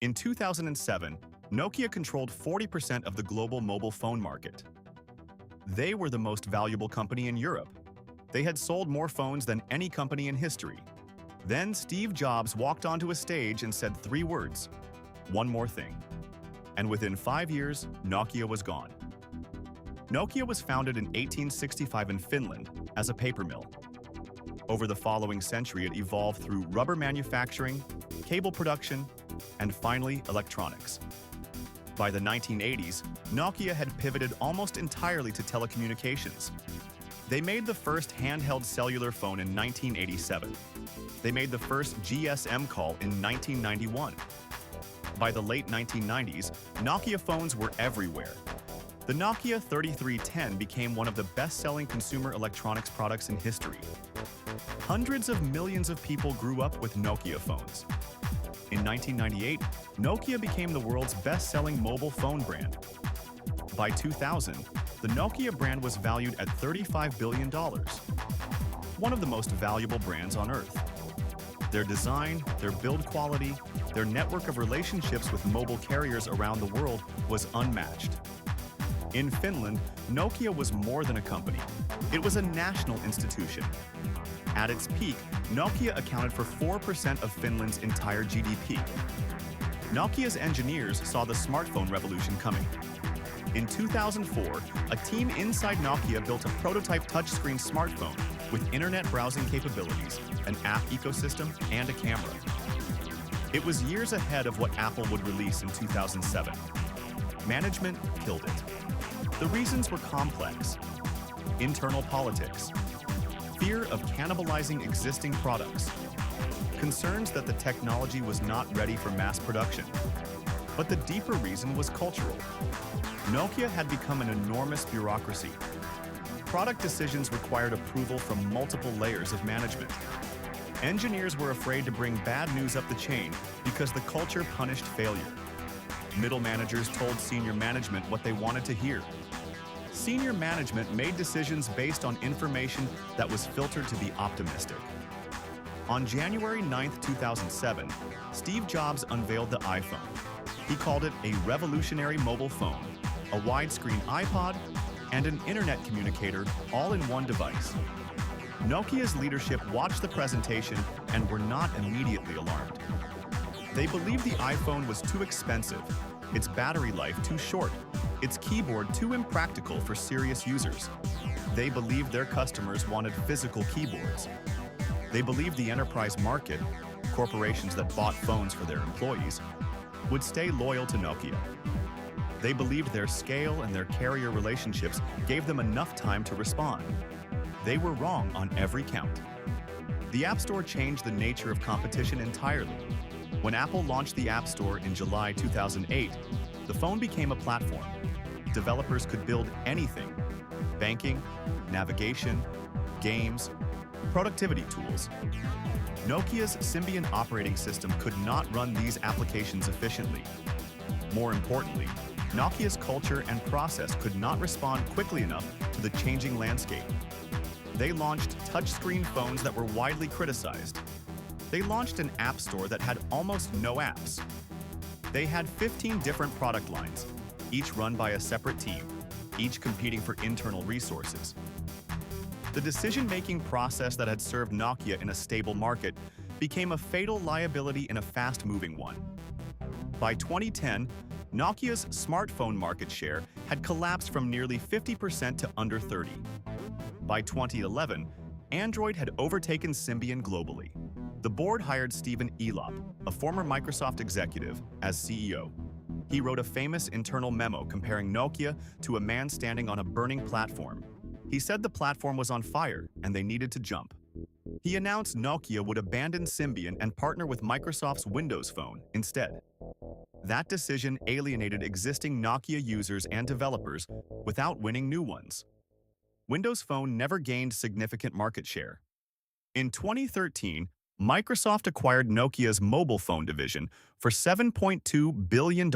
In 2007, Nokia controlled 40% of the global mobile phone market. They were the most valuable company in Europe. They had sold more phones than any company in history. Then Steve Jobs walked onto a stage and said three words: one more thing. And within 5 years, Nokia was gone. Nokia was founded in 1865 in Finland as a paper mill. Over the following century, it evolved through rubber manufacturing, cable production, and finally, electronics. By the 1980s, Nokia had pivoted almost entirely to telecommunications. They made the first handheld cellular phone in 1987. They made the first GSM call in 1991. By the late 1990s, Nokia phones were everywhere. The Nokia 3310 became one of the best-selling consumer electronics products in history. Hundreds of millions of people grew up with Nokia phones. In 1998, Nokia became the world's best-selling mobile phone brand. By 2000, the Nokia brand was valued at $35 billion, one of the most valuable brands on Earth. Their design, their build quality, their network of relationships with mobile carriers around the world was unmatched. In Finland, Nokia was more than a company. It was a national institution. At its peak, Nokia accounted for 4% of Finland's entire GDP. Nokia's engineers saw the smartphone revolution coming. In 2004, a team inside Nokia built a prototype touchscreen smartphone with internet browsing capabilities, an app ecosystem, and a camera. It was years ahead of what Apple would release in 2007. Management killed it. The reasons were complex: internal politics, fear of cannibalizing existing products, concerns that the technology was not ready for mass production. But the deeper reason was cultural. Nokia had become an enormous bureaucracy. Product decisions required approval from multiple layers of management. Engineers were afraid to bring bad news up the chain because the culture punished failure. Middle managers told senior management what they wanted to hear. Senior management made decisions based on information that was filtered to be optimistic. On January 9, 2007, Steve Jobs unveiled the iPhone. He called it a revolutionary mobile phone, a widescreen iPod, and an internet communicator all in one device. Nokia's leadership watched the presentation and were not immediately alarmed. They believed the iPhone was too expensive, its battery life too short, its keyboard too impractical for serious users. They believed their customers wanted physical keyboards. They believed the enterprise market, corporations that bought phones for their employees, would stay loyal to Nokia. They believed their scale and their carrier relationships gave them enough time to respond. They were wrong on every count. The App Store changed the nature of competition entirely. When Apple launched the App Store in July 2008, the phone became a platform. Developers could build anything: banking, navigation, games, productivity tools. Nokia's Symbian operating system could not run these applications efficiently. More importantly, Nokia's culture and process could not respond quickly enough to the changing landscape. They launched touchscreen phones that were widely criticized. They launched an app store that had almost no apps. They had 15 different product lines, each run by a separate team, each competing for internal resources. The decision-making process that had served Nokia in a stable market became a fatal liability in a fast-moving one. By 2010, Nokia's smartphone market share had collapsed from nearly 50% to under 30%. By 2011, Android had overtaken Symbian globally. The board hired Stephen Elop, a former Microsoft executive, as CEO. He wrote a famous internal memo comparing Nokia to a man standing on a burning platform. He said the platform was on fire and they needed to jump. He announced Nokia would abandon Symbian and partner with Microsoft's Windows Phone instead. That decision alienated existing Nokia users and developers without winning new ones. Windows Phone never gained significant market share. In 2013, Microsoft acquired Nokia's mobile phone division for $7.2 billion.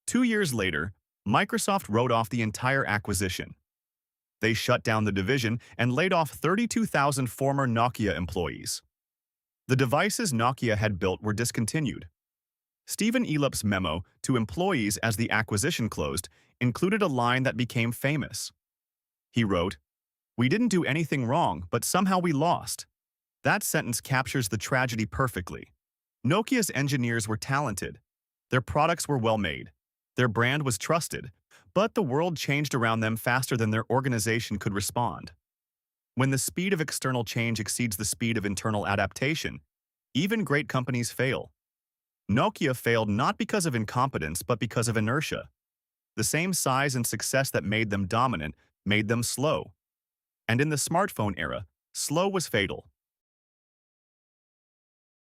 2 years later, Microsoft wrote off the entire acquisition. They shut down the division and laid off 32,000 former Nokia employees. The devices Nokia had built were discontinued. Stephen Elop's memo to employees as the acquisition closed included a line that became famous. He wrote, "We didn't do anything wrong, but somehow we lost." That sentence captures the tragedy perfectly. Nokia's engineers were talented. Their products were well made. Their brand was trusted, but the world changed around them faster than their organization could respond. When the speed of external change exceeds the speed of internal adaptation, even great companies fail. Nokia failed not because of incompetence, but because of inertia. The same size and success that made them dominant made them slow. And in the smartphone era, slow was fatal.